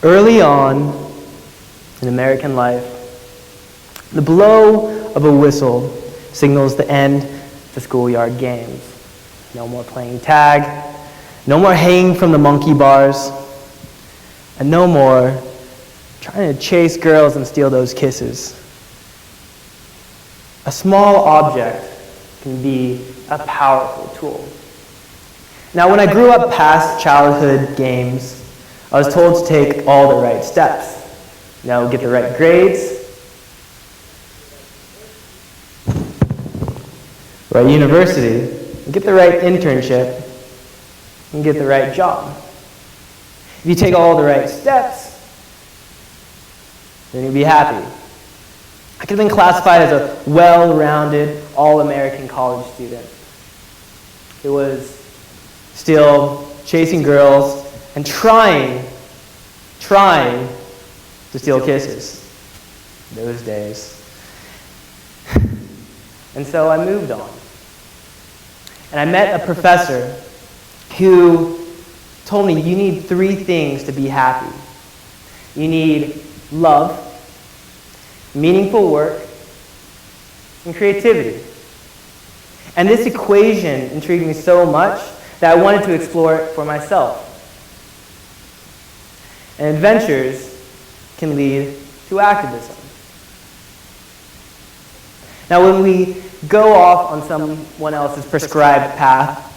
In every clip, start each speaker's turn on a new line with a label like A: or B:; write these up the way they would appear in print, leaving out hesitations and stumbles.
A: Early on in American life, the blow of a whistle signals the end to schoolyard games. No more playing tag, no more hanging from the monkey bars, and no more trying to chase girls and steal those kisses. A small object can be a powerful tool. Now, when I grew up past childhood games, I was told to take all the right steps. Get the right grades, right university, get the right internship, and get the right job. If you take all the right steps, then you'll be happy. I could have been classified as a well-rounded, all-American college student. It was still chasing girls and trying to steal kisses. Those days. And so I moved on. And I met a professor who told me, you need 3 things to be happy. You need love, meaningful work, and creativity. And this equation intrigued me so much that I wanted to explore it for myself. And adventures can lead to activism. Now, when we go off on someone else's prescribed path,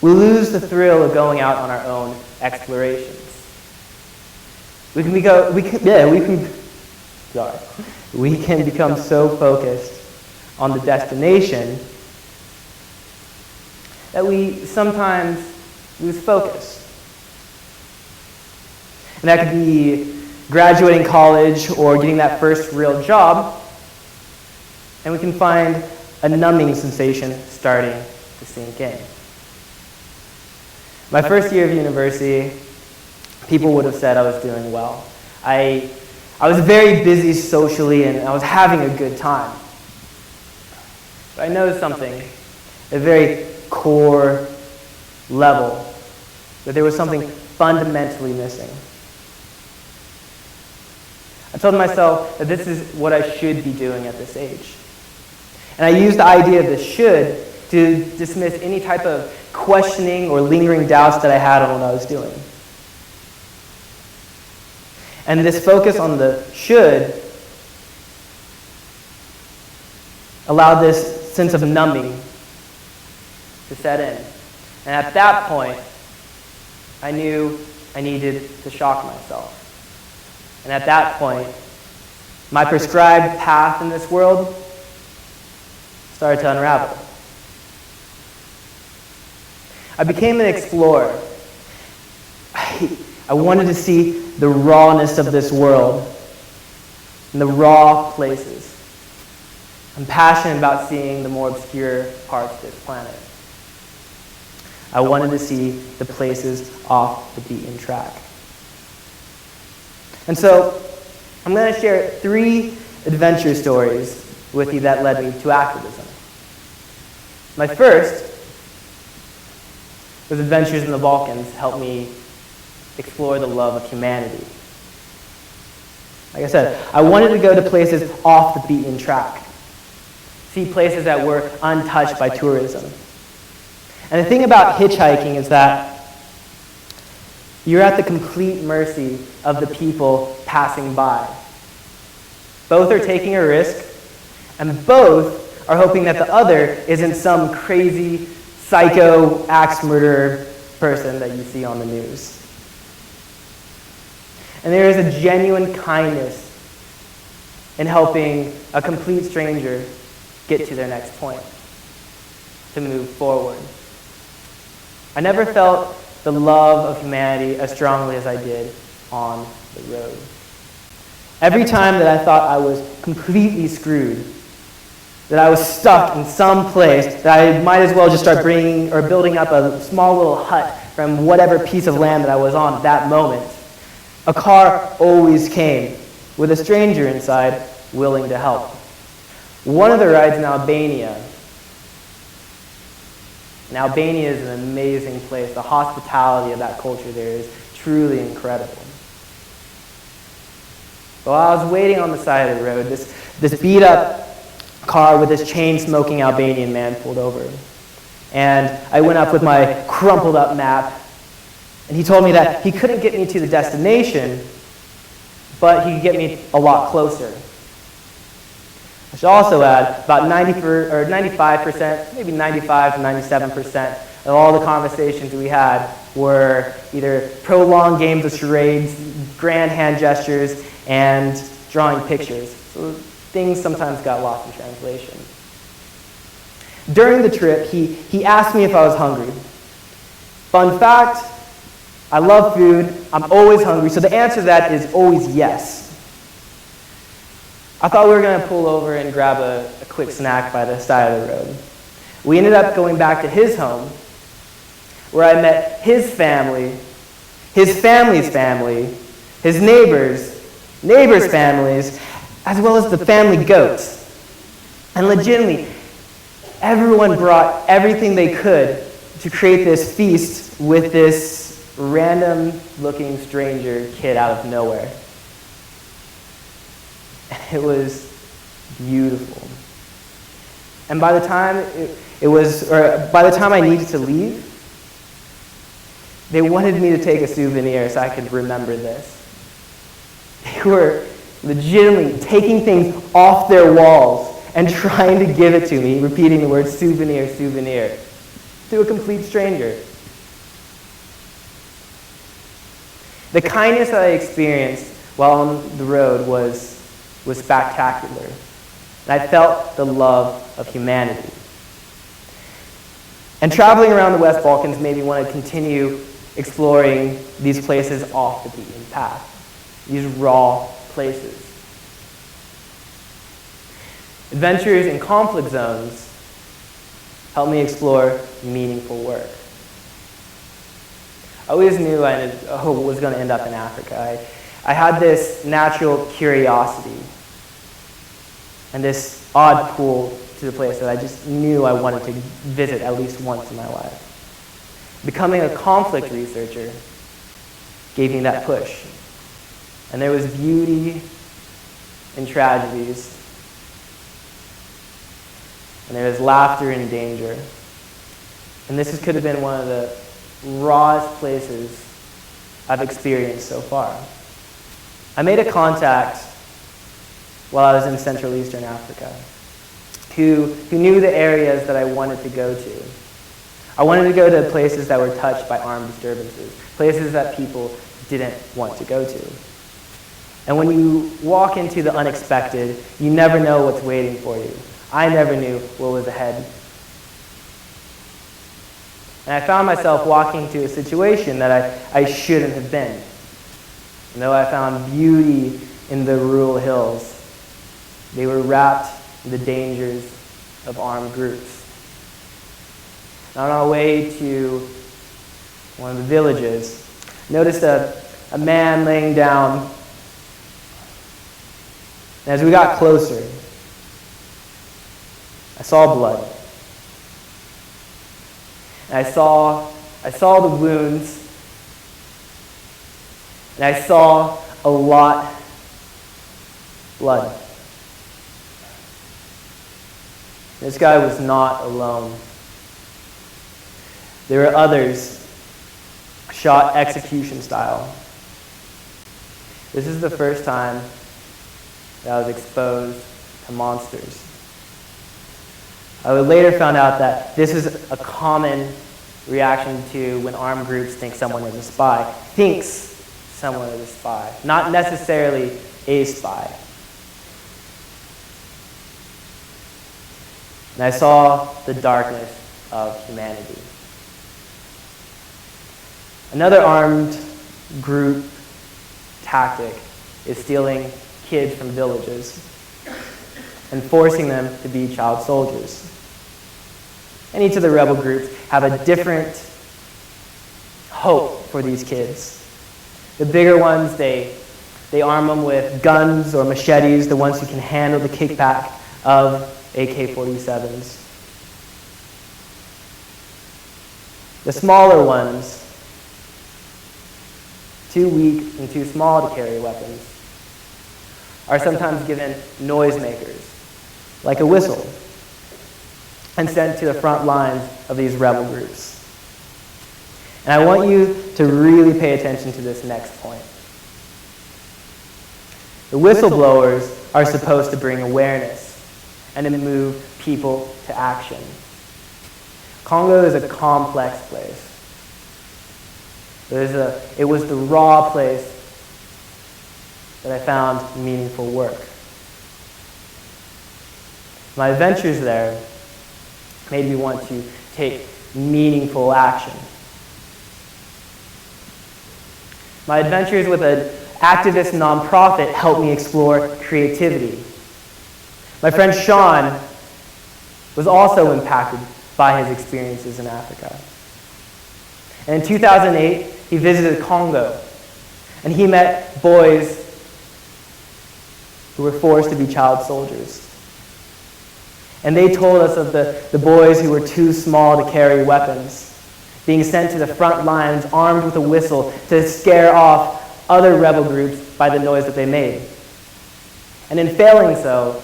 A: we lose the thrill of going out on our own explorations. We can become so focused on the destination that we sometimes lose focus. And that could be graduating college or getting that first real job, and we can find a numbing sensation starting to sink in. My first year of university, people would have said I was doing well. I was very busy socially, and I was having a good time. But I noticed something, at a very core level, that there was something fundamentally missing. I told myself that this is what I should be doing at this age. And I used the idea of the should to dismiss any type of questioning or lingering doubts that I had on what I was doing. And this focus on the should allowed this sense of numbing to set in. And at that point, I knew I needed to shock myself. And at that point, my prescribed path in this world started to unravel. I became an explorer. I wanted to see the rawness of this world and the raw places. I'm passionate about seeing the more obscure parts of this planet. I wanted to see the places off the beaten track. And so, I'm going to share 3 adventure stories with you that led me to activism. My first was adventures in the Balkans helped me explore the love of humanity. Like I said, I wanted to go to places off the beaten track. See places that were untouched by tourism. And the thing about hitchhiking is that you're at the complete mercy of the people passing by. Both are taking a risk, and both are hoping that the other isn't some crazy, psycho, axe murderer person that you see on the news. And there is a genuine kindness in helping a complete stranger get to their next point, to move forward. I never felt the love of humanity as strongly as I did on the road. Every time that I thought I was completely screwed, that I was stuck in some place, that I might as well just start building up a small little hut from whatever piece of land that I was on at that moment, a car always came with a stranger inside willing to help. One of the rides in Albania. And Albania is an amazing place. The hospitality of that culture there is truly incredible. But while I was waiting on the side of the road, this beat-up car with this chain-smoking Albanian man pulled over. And I went up with my crumpled-up map, and he told me that he couldn't get me to the destination, but he could get me a lot closer. I should also add, about 95%, maybe 95 to 97% of all the conversations we had were either prolonged games of charades, grand hand gestures, and drawing pictures. So things sometimes got lost in translation. During the trip, he asked me if I was hungry. Fun fact, I love food, I'm always hungry, so the answer to that is always yes. I thought we were going to pull over and grab a quick snack by the side of the road. We ended up going back to his home, where I met his family, his family's family, his neighbors' families, as well as the family goats. And legitimately, everyone brought everything they could to create this feast with this random-looking stranger kid out of nowhere. It was beautiful. And by the time by the time I needed to leave, they wanted me to take a souvenir so I could remember this. They were legitimately taking things off their walls and trying to give it to me, repeating the word souvenir, souvenir, to a complete stranger. The kindness that I experienced while on the road was spectacular. And I felt the love of humanity. And traveling around the West Balkans made me want to continue exploring these places off the beaten path, these raw places. Adventures in conflict zones helped me explore meaningful work. I always knew I was going to end up in Africa. I had this natural curiosity and this odd pull to the place that I just knew I wanted to visit at least once in my life. Becoming a conflict researcher gave me that push. And there was beauty in tragedies. And there was laughter in danger. And this could have been one of the rawest places I've experienced so far. I made a contact while I was in Central Eastern Africa who knew the areas that I wanted to go to. I wanted to go to places that were touched by armed disturbances, places that people didn't want to go to. And when you walk into the unexpected, you never know what's waiting for you. I never knew what was ahead. And I found myself walking to a situation that I shouldn't have been. And though I found beauty in the rural hills, they were wrapped in the dangers of armed groups. And on our way to one of the villages, I noticed a man laying down. And as we got closer, I saw blood. And I saw the wounds. And I saw a lot of blood. This guy was not alone. There were others shot execution style. This is the first time that I was exposed to monsters. I would later found out that this is a common reaction to when armed groups think someone is a spy. Thinks someone is a spy, not necessarily a spy. And I saw the darkness of humanity. Another armed group tactic is stealing kids from villages and forcing them to be child soldiers. And each of the rebel groups have a different hope for these kids. The bigger ones, they arm them with guns or machetes, the ones who can handle the kickback of AK-47s. The smaller ones too weak and too small to carry weapons, are sometimes given noisemakers, like a whistle, and sent to the front lines of these rebel groups. And I want you to really pay attention to this next point. The whistleblowers are supposed to bring awareness and to move people to action. Congo is a complex place. It was the raw place that I found meaningful work. My adventures there made me want to take meaningful action. My adventures with an activist nonprofit helped me explore creativity. My friend Sean was also impacted by his experiences in Africa. And in 2008, he visited Congo, and he met boys who were forced to be child soldiers. And they told us of the boys who were too small to carry weapons, being sent to the front lines armed with a whistle to scare off other rebel groups by the noise that they made. And in failing so,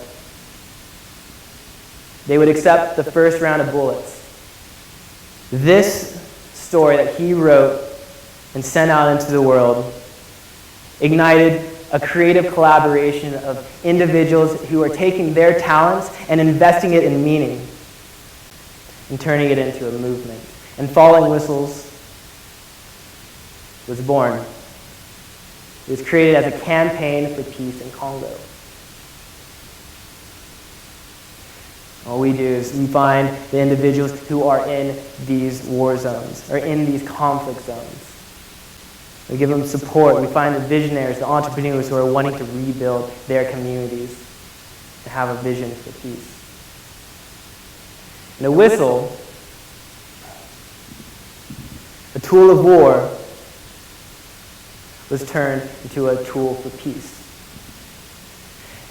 A: they would accept the first round of bullets. This story that he wrote and sent out into the world ignited a creative collaboration of individuals who are taking their talents and investing it in meaning and turning it into a movement. And Falling Whistles was born. It was created as a campaign for peace in Congo. All we do is we find the individuals who are in these war zones, or in these conflict zones. We give them support. We find the visionaries, the entrepreneurs who are wanting to rebuild their communities and have a vision for peace. And a whistle, a tool of war, was turned into a tool for peace.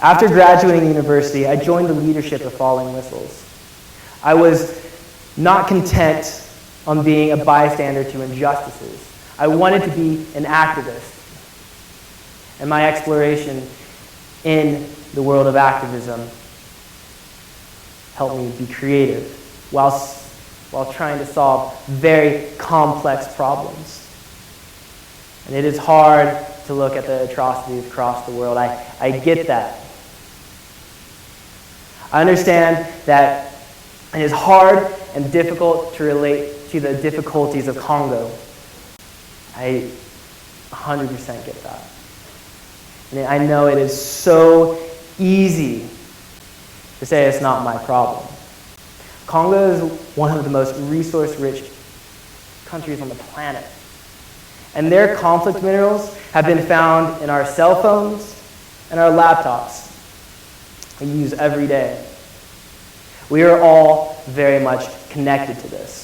A: After graduating university, I joined the leadership of Falling Whistles. I was not content on being a bystander to injustices. I wanted to be an activist. And my exploration in the world of activism helped me be creative while trying to solve very complex problems. And it is hard to look at the atrocities across the world. I get that. I understand that it is hard and difficult to relate to the difficulties of Congo. I 100% get that. And I know it is so easy to say it's not my problem. Congo is one of the most resource-rich countries on the planet. And their conflict minerals have been found in our cell phones and our laptops we use every day. We are all very much connected to this.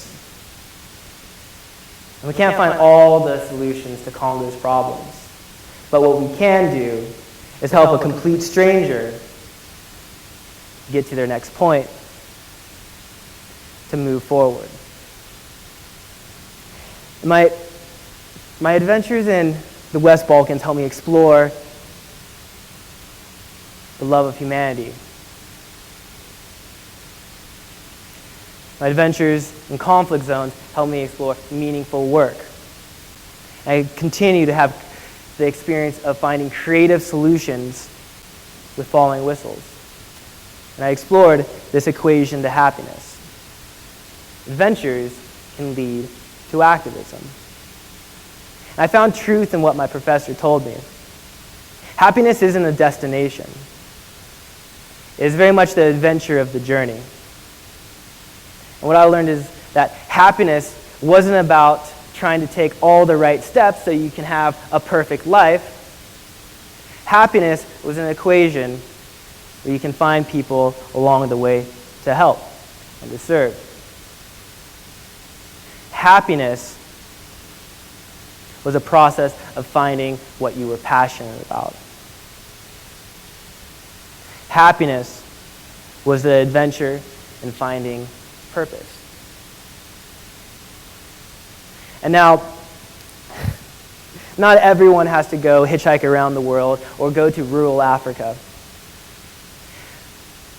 A: And we can't find all the solutions to Congo's problems. But what we can do is help a complete stranger get to their next point, to move forward. My adventures in the West Balkans helped me explore the love of humanity. My adventures in conflict zones helped me explore meaningful work. I continue to have the experience of finding creative solutions with Falling Whistles. And I explored this equation to happiness. Adventures can lead to activism. And I found truth in what my professor told me. Happiness isn't a destination. It is very much the adventure of the journey. And what I learned is that happiness wasn't about trying to take all the right steps so you can have a perfect life. Happiness was an equation where you can find people along the way to help and to serve. Happiness was a process of finding what you were passionate about. Happiness was the adventure in finding purpose. And now, Not everyone has to go hitchhike around the world or go to rural Africa.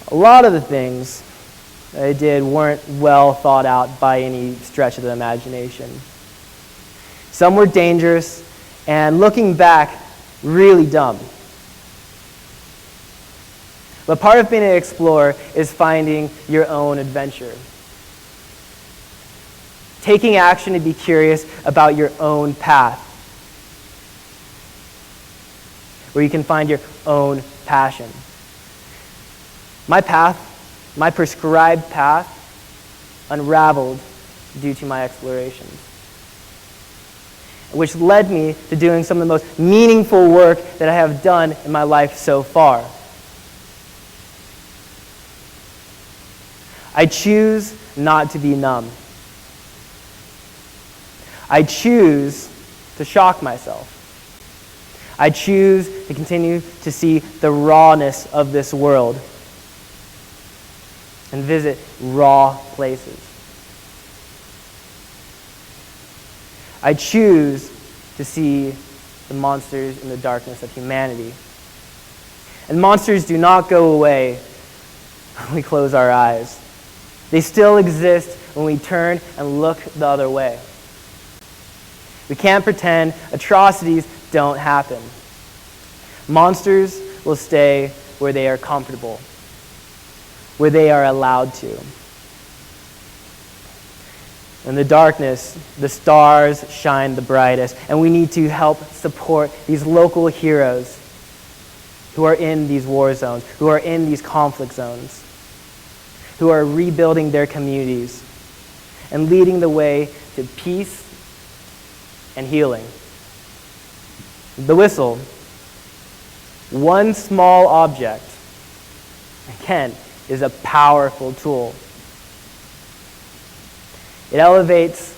A: A lot of the things that I did weren't well thought out by any stretch of the imagination. Some were dangerous, and looking back, really dumb. But part of being an explorer is finding your own adventure. Taking action to be curious about your own path, where you can find your own passion. My path, my prescribed path, unraveled due to my explorations, which led me to doing some of the most meaningful work that I have done in my life so far. I choose not to be numb. I choose to shock myself. I choose to continue to see the rawness of this world and visit raw places. I choose to see the monsters in the darkness of humanity. And monsters do not go away when we close our eyes. They still exist when we turn and look the other way. We can't pretend atrocities don't happen. Monsters will stay where they are comfortable, where they are allowed to. In the darkness, the stars shine the brightest, and we need to help support these local heroes who are in these war zones, who are in these conflict zones, who are rebuilding their communities and leading the way to peace and healing. The whistle, one small object, again, is a powerful tool. It elevates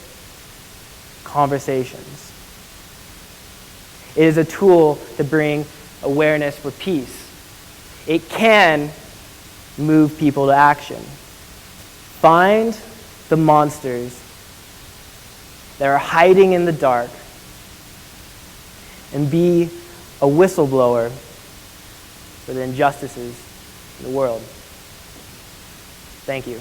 A: conversations. It is a tool to bring awareness for peace. It can move people to action. Find the monsters that are hiding in the dark and be a whistleblower for the injustices in the world. Thank you.